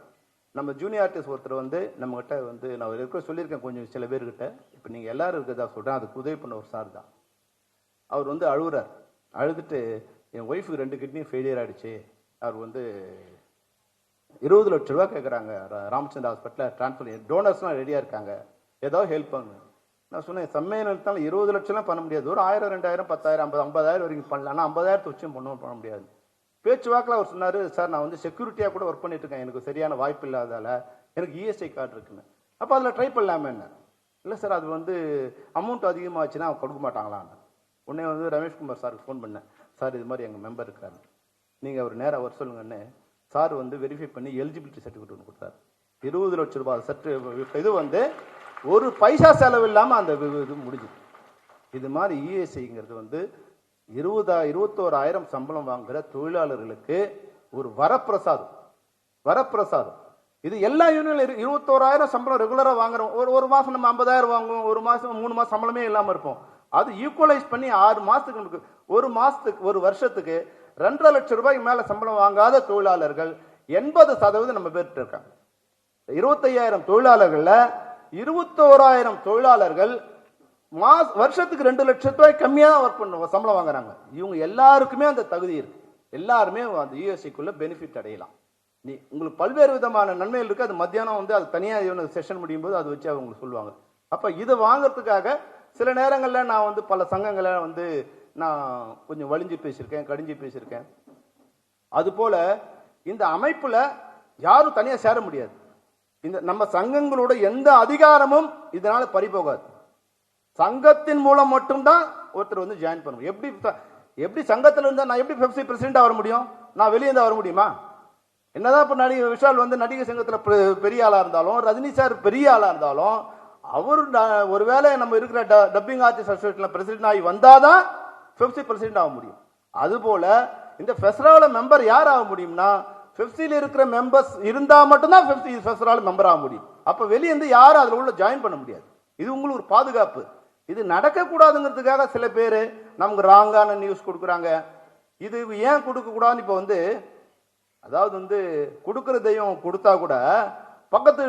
நம்ம ஜூனியர் ஆர்டிஸ்ட் ஒருத்தர் வந்து நம்ம கிட்ட வந்து நான் சொல்லியிருக்கேன் கொஞ்சம் சில பேர்கிட்ட, இப்ப நீங்க எல்லாரும் இருக்கிறதா சொல்றேன், அதுக்கு உதவி பண்ண ஒரு சார் தான். அவர் வந்து அழுதுட்டு என் ஒய்ஃபுக்கு 2 கிட்னியும் ஃபெயிலியர் ஆயிடுச்சு, அவர் வந்து 20 லட்சம் ரூபாய் கேட்குறாங்க, ராமச்சந்திர ஹாஸ்பிட்டலில் டிரான்ஸ்ஃபர், டோனர்ஸ்லாம் ரெடியாக இருக்காங்க, ஏதாவது ஹெல்ப் பண்ணுங்க. நான் சொன்னேன், செம்மையை நிறுத்தாலும் 20 லட்சம்லாம் பண்ண முடியாது, ஒரு 1000 2000 10,000 50,000 வரைக்கும் பண்ணலாம், ஆனால் 50,000 வச்சும் பண்ண முடியாது. பேச்சுவாக்கில் அவர் சொன்னார், சார் நான் வந்து செக்யூரிட்டியாக கூட ஒர்க் பண்ணிட்டு இருக்கேன், எனக்கு சரியான வாய்ப்பு இல்லாதால எனக்கு இஎஸ்ஐ கார்டு இருக்குன்னு. அப்போ அதில் ட்ரை பண்ணலாமே என்ன? இல்லை சார் அது வந்து அமௌண்ட் அதிகமாகச்சுன்னா கொடுக்க மாட்டாங்களான்னு. உடனே வந்து ரமேஷ்குமார் சாருக்கு ஃபோன் பண்ணேன், சார் இது மாதிரி எங்கள் மெம்பர் இருக்காரு, நீங்கள் அவர் நேராக வர சொல்லுங்கன்னு. சார் வந்து வெரிஃபை பண்ணி எலிஜிபிலிட்டி சர்டிஃபிகேட் ஒன்று கொடுத்தாரு. 20 லட்சம் ரூபாய் இது வந்து ஒரு பைசா செலவு இல்லாமல் அந்த இது முடிஞ்சுது. இது மாதிரி இஎஸ்ஐங்கிறது வந்து 21,000 சம்பளம் வாங்குகிற தொழிலாளர்களுக்கு ஒரு வரப்பிரசாதம். இது எல்லா யூனியன்ல 21,000 சம்பளம் ரெகுலரா வாங்குறோம். ஒரு மாசம் நம்ம 50,000 வாங்குவோம், ஒரு மாசம் 3 மாசம் சம்பளமே இல்லாம இருப்போம். அது ஈக்குவலைஸ் பண்ணி 6 மாசத்துக்கு நமக்கு ஒரு வருஷத்துக்கு 2.5 லட்சம் ரூபாய்க்கு மேல சம்பளம் வாங்காத தொழிலாளர்கள் 80% நம்ம பேர்கிட்ட இருக்காங்க. 25,000 தொழிலாளர்கள்ல 21,000 தொழிலாளர்கள் வருஷத்துக்கு 2 லட்சம் ரூபாய் கம்மியா ஒர்க் பண்ணுவோம், சம்பளம் வாங்குறாங்க. இவங்க எல்லாருக்குமே அந்த தகுதி இருக்கு, எல்லாருமே அந்த யூஎஸ்ஐக்குள்ள பெனிஃபிட் அடையலாம். உங்களுக்கு பல்வேறு விதமான நன்மைகள் இருக்கு. அது மத்தியானம் வந்து அது தனியா செஷன் முடியும் போது அதை வச்சு அவங்க சொல்லுவாங்க. அப்ப இதை வாங்கறதுக்காக சில நேரங்கள்ல நான் வந்து பல சங்கங்களை வந்து நான் கொஞ்சம் வலிஞ்சு பேசியிருக்கேன், கடிஞ்சு பேசியிருக்கேன். அது போல இந்த அமைப்புல யாரும் தனியா சேர முடியாது. இந்த நம்ம சங்கங்களோட எந்த அதிகாரமும் இதனால பறிபோகாது. சங்கத்தின் மூலம் மட்டும்தான் ஒருத்தர் வந்து ஜாயின் பண்ணும். எப்படி சங்கத்தில் இருந்தா நான் எப்படி பெப்சி பிரசிடண்டா வர முடியும்? நான் வெளியே இருந்தா வர முடியுமா? என்னதான் இப்ப நடிகர் விஷால் வந்து நடிகர் சங்கத்துல பெரிய ஆளா இருந்தாலும், ரஜினி சார் பெரிய ஆளா இருந்தாலும், அவர் ஒருவேளை நம்ம இருக்கிற டப்பிங் ஆர்டிஸ்ட் அசோசியேஷன்ல பிரசிடண்ட் ஆகி வந்தாதான் பெப்சி பிரசிடண்ட் ஆக முடியும். அது போல இந்த ஃபெஸ்ரால மெம்பர் யார் ஆக முடியும்னா, பெப்சில இருக்கிற மெம்பர்ஸ் இருந்தா மட்டும்தான் ஃபெஸ்ரால மெம்பர் ஆக முடியும். அப்ப வெளியே இருந்து யாரும் அதுல உள்ள ஜாயின் பண்ண முடியாது. இது உங்களுக்கு ஒரு பாதுகாப்பு. இது நடக்க கூடாதுங்கிறதுக்காக சில பேரு நமக்கு ராங்கான நியூஸ் கொடுக்குறாங்க. இது ஏன் கொடுக்க கூடாதுன்னு இப்ப வந்து, அதாவது வந்து கொடுக்கறதையும் கொடுத்தா கூட பக்கத்து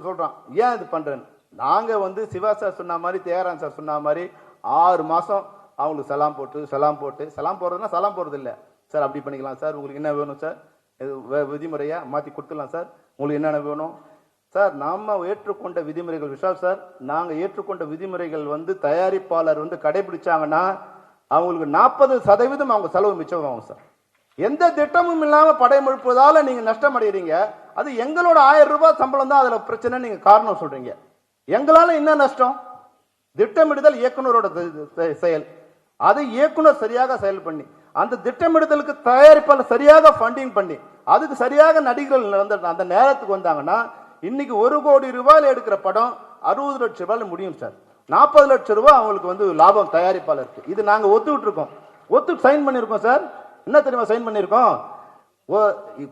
சொல்றான், ஏன் இது பண்றேன்னு. நாங்க வந்து சிவா சார் சொன்ன மாதிரி, தேவரான் சார் சொன்ன மாதிரி 6 மாசம் அவங்களுக்கு சலாம் போடுறதுன்னா சலாம் போடுறது இல்லை சார், அப்படி பண்ணிக்கலாம் சார், உங்களுக்கு என்ன வேணும் சார், விதிமுறையா மாத்தி கொடுத்துடலாம் சார், உங்களுக்கு என்னென்ன வேணும் சார். நாம ஏற்றுக்கொண்ட விதிமுறைகள் விஷால் சார், நாங்க ஏற்றுக்கொண்ட விதிமுறைகள் வந்து தயாரிப்பாளர் வந்து கடைபிடிச்சாங்கன்னா அவங்களுக்கு 40% அவங்க செலவு மிச்சமாகும் சார். எந்த திட்டமும் இல்லாம படையெடுப்பதால நீங்க நஷ்டம் அடைகிறீங்க. அது எங்களோட 1000 ரூபாய் சம்பளம் தான் அதுல பிரச்சனை நீங்க காரணம் சொல்றீங்க. எங்களால என்ன நஷ்டம்? திட்டமிடுதல் இயக்குனரோட செயல். அதை இயக்குனர் சரியாக செயல் பண்ணி அந்த திட்டமிடுதலுக்கு தயாரிப்பாளர் சரியாக ஃபண்டிங் பண்ணி அதுக்கு சரியாக நடிகர்கள் அந்த நேரத்துக்கு வந்தாங்கன்னா இன்னைக்கு 1 கோடி ரூபாயில எடுக்கிற படம் 60 லட்சம் ரூபாயில முடியும் சார். 40 லட்சம் ரூபாய் அவங்களுக்கு லாபம் தயாரிப்பாளருக்கு. இது நாங்க ஒத்துக்கிட்டு இருக்கோம், சைன் பண்ணிருக்கோம் சார். என்ன தெரியுமா சைன் பண்ணிருக்கோம்?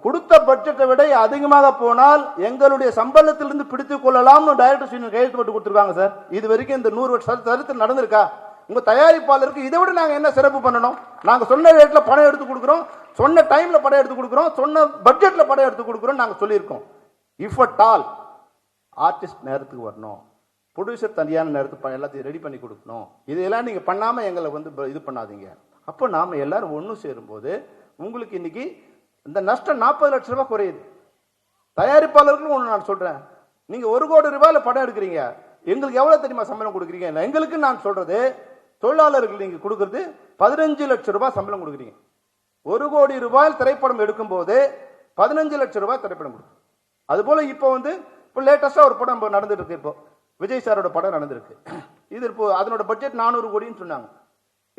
கொடுத்த பட்ஜெட்டை விட அதிகமாக போனால் எங்களுடைய சம்பளத்திலிருந்து பிடித்துக் கொள்ளலாம்னு டைரக்டர்ஸ் யூனியன் கையெழுத்து போட்டு கொடுத்துருக்காங்க சார். இது வரைக்கும் இந்த 100 வருஷம் சரித்திரம் நடந்திருக்கா? உங்க தயாரிப்பாளருக்கு இதை விட நாங்க என்ன சிறப்பு பண்ணணும்? நாங்க சொன்ன ரேட்ல படம் எடுத்து கொடுக்கிறோம், சொன்ன டைம்ல படம் எடுத்து கொடுக்கிறோம், சொன்ன பட்ஜெட்ல படம் எடுத்து கொடுக்கிறோம் நாங்க சொல்லியிருக்கோம். இஃப் அட் ஆல் ஆர்டிஸ்ட் நேரத்துக்கு வரணும், ப்ரொடியூசர் தனியான நேரத்துக்கு எல்லாத்தையும் ரெடி பண்ணி கொடுக்கணும். இதெல்லாம் நீங்க பண்ணாம எங்களை இது பண்ணாதீங்க. அப்போ நாம எல்லாரும் ஒன்று சேரும்போது உங்களுக்கு இன்னைக்கு இந்த நஷ்டம் 40 லட்சம் ரூபாய் குறையுது. தயாரிப்பாளர்களுக்கு ஒன்று நான் சொல்றேன், நீங்க 1 கோடி ரூபாயில படம் எடுக்கிறீங்க, எங்களுக்கு எவ்வளவு தெரியுமா சம்பளம் கொடுக்குறீங்க? எங்களுக்கு நான் சொல்றது தொழிலாளர்கள் நீங்க கொடுக்கறது 15 லட்சம் ரூபாய் சம்பளம் கொடுக்குறீங்க. 1 கோடி ரூபாயில் திரைப்படம் எடுக்கும் போது 15 லட்சம் ரூபாய் திரைப்படம் கொடுக்கும். அது போல இப்போ லேட்டஸ்டா ஒரு படம் நடந்துட்டு இருக்கு. இப்போ விஜய் சாரோட படம் நடந்திருக்கு. இது இப்போ அதனோட பட்ஜெட் 400 கோடின்னு சொன்னாங்க.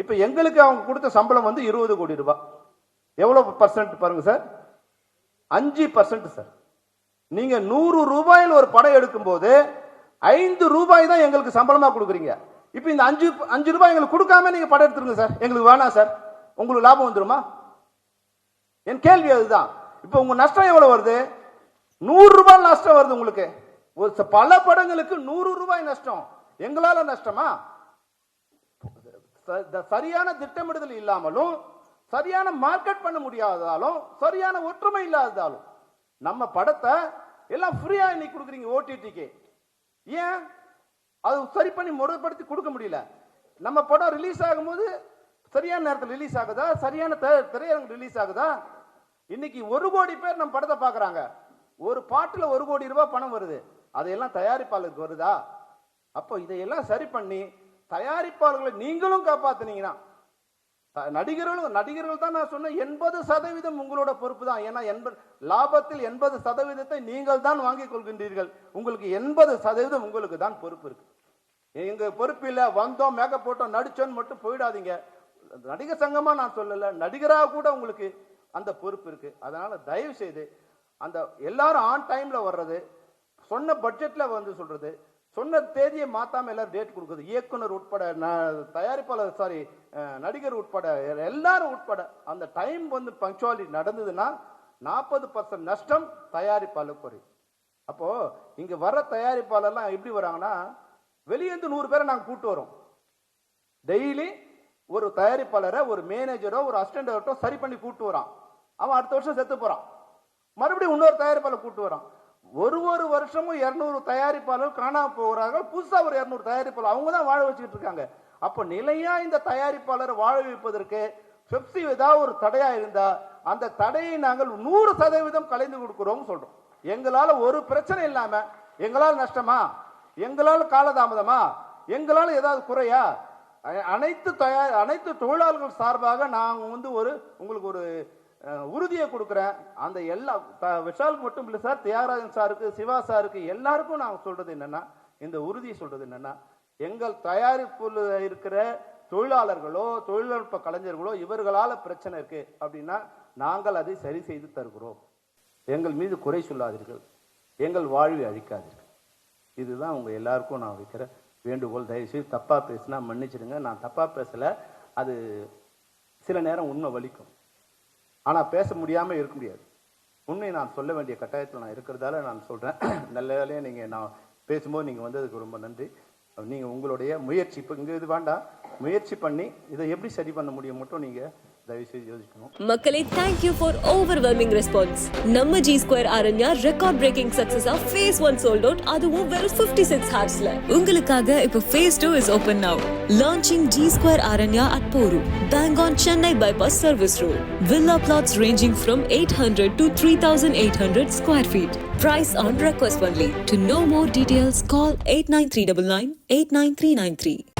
இப்ப எங்களுக்கு அவங்க கொடுத்த சம்பளம் 20 கோடி ரூபாய். எவ்வளவு பர்சன்ட் பாருங்க சார்? 5% சார். நீங்க 100 ரூபாயில் ஒரு படம் எடுக்கும் போது 5 ரூபாய் தான் எங்களுக்கு சம்பளமா கொடுக்குறீங்க. இப்ப இந்த 5 ரூபாய் எங்களுக்கு கொடுக்காம நீங்க படம் எடுத்துருங்க சார், எங்களுக்கு வேணாம் சார். உங்களுக்கு லாபம் வந்துருமா? என் கேள்வி அதுதான். இப்ப உங்க நஷ்டம் எவ்வளவு வருது? 100 ரூபாய் நஷ்டம் வருது உங்களுக்கு. பல படங்களுக்கு 100 ரூபாய் நஷ்டம். எங்களால நஷ்டமா? சரியான திட்டமிடுதல் இல்லாமலும் சரியான மார்க்கெட் பண்ண முடியாததாலும் சரியான ஒற்றுமை இல்லாததாலும் நம்ம படத்தை எல்லாம் ஃப்ரீயா இன்னைக்கு கொடுக்குறீங்க ஓடிடிக்கு. ஏன் அது சரி பண்ணி முறைப்படுத்தி கொடுக்க முடியல? நம்ம படம் ரிலீஸ் ஆகும்போது சரியான நேரத்தில் ரிலீஸ் ஆகுதா? சரியான திரையரங்கு ரிலீஸ் ஆகுதா? இன்னைக்கு 1 கோடி பேர் நம்ம படத்தை பாக்குறாங்க. ஒரு பாட்டுல 1 கோடி ரூபாய் பணம் வருது. அதையெல்லாம் தயாரிப்பாளருக்கு வருதா? அப்போ இதையெல்லாம் சரி பண்ணி தயாரிப்பாளர்களை நீங்களும் காப்பாத்தினீங்கன்னா, நடிகர்கள் தான் நான் சொன்ன 80% உங்களோட பொறுப்பு தான். ஏன்னா லாபத்தில் 80% நீங்கள் தான் வாங்கிக் கொள்கின்றீர்கள். உங்களுக்கு 80% உங்களுக்கு தான் பொறுப்பு இருக்கு. எங்க பொறுப்பு இல்ல, வந்தோம் மேக்கப் போட்டோம் நடிச்சோன்னு மட்டும் போயிடாதீங்க. நடிகர் சங்கமா நான் சொல்லல, நடிகராக கூட உங்களுக்கு அந்த பொறுப்பு இருக்கு. அதனால தயவு செய்து அந்த எல்லாரும் ஆன் டைம்ல வர்றது, சொன்ன பட்ஜெட்ல சொல்றது, சொன்ன தேதியை மாத்தாம எல்லாரும் டேட் கொடுக்குது. இயக்குனர் உட்பட, தயாரிப்பாளர் நடிகர் உட்பட எல்லாரும் உட்பட அந்த டைம் பங்க்சுவாலிட்டி நடந்ததுன்னா 40% நஷ்டம் தயாரிப்பாளர் குறையும். அப்போ இங்க வர தயாரிப்பாளர்லாம் எப்படி வராங்கன்னா, வெளியேந்து 100 பேரை நாங்க கூட்டு வரோம். டெய்லி ஒரு தயாரிப்பாளரை, ஒரு மேனேஜரோ, ஒரு அசிஸ்டன்டோ சரி பண்ணி கூட்டு வரான். அவன் அடுத்த வருஷம் செத்து போறான். மறுபடியும் இன்னொரு தயாரிப்பாளர் கூட்டு வரான். ஒரு வருஷமும் 200 தயாரிப்பாளர்கள் காணாம போகிறார்கள். புதுசா ஒரு 200 தயாரிப்பாளர் அவங்க தான் வாழ வச்சுக்கிட்டு இருக்காங்க. அப்ப நிலையா இந்த தயாரிப்பாளரை வாழ வைப்பதற்கு பெப்சி ஏதாவது ஒரு தடையா இருந்தா அந்த தடையை நாங்கள் 100% கலைந்து கொடுக்கிறோம் சொல்றோம். எங்களால ஒரு பிரச்சனை இல்லாம, எங்களால நஷ்டமா, எங்களால காலதாமதமா, எங்களால ஏதாவது குறையா, அனைத்து தொழிலாளர்கள் சார்பாக நான் உங்களுக்கு ஒரு உறுதியை கொடுக்கிறேன். அந்த எல்லா விஷாலுக்கு மட்டும் இல்லை சார், தியாகராஜன் சாருக்கு, சிவா சாருக்கு, எல்லாருக்கும் நான் சொல்றது என்னன்னா, இந்த உறுதியை சொல்றது என்னன்னா, எங்கள் தயாரிப்புல இருக்கிற தொழிலாளர்களோ தொழில்நுட்ப கலைஞர்களோ இவர்களால பிரச்சனை இருக்கு அப்படின்னா நாங்கள் அதை சரி செய்து தருகிறோம். எங்கள் மீது குறை சொல்லாதீர்கள், எங்கள் வாழ்வை அழிக்காதீர்கள். இதுதான் உங்க எல்லாருக்கும் நான் வைக்கிற வேண்டுகோள். தயவுசெய்து தப்பா பேசினா மன்னிச்சிடுங்க. நான் தப்பா பேசல. அது சில நேரம் உண்மை வலிக்கும், ஆனா பேச முடியாம இருக்க முடியாது. உண்மை நான் சொல்ல வேண்டிய கட்டாயத்தில் நான் இருக்கிறதால நான் சொல்றேன். நல்ல வேலையா நீங்க நான் பேசும்போது நீங்க வந்ததுக்கு ரொம்ப நன்றி. நீங்க உங்களுடைய முயற்சி, இப்போ இங்க இது வேண்டாம், முயற்சி பண்ணி இதை எப்படி சரி பண்ண முடியும் மட்டும் நீங்க தயவு செய்து யோசிக்கணும். மக்களே, thank you for overwhelming response. நம்ம G Square Aranya record breaking success of phase 1 sold out, அதுவும் வெறும் 56 hoursல. உங்களுக்காக இப்போ phase 2 is open now. Launching G Square Aranya at Poru, bang on Chennai bypass service road. Villa plots ranging from 800 to 3800 square feet. Price on request only. To know more details, call 89399 89393.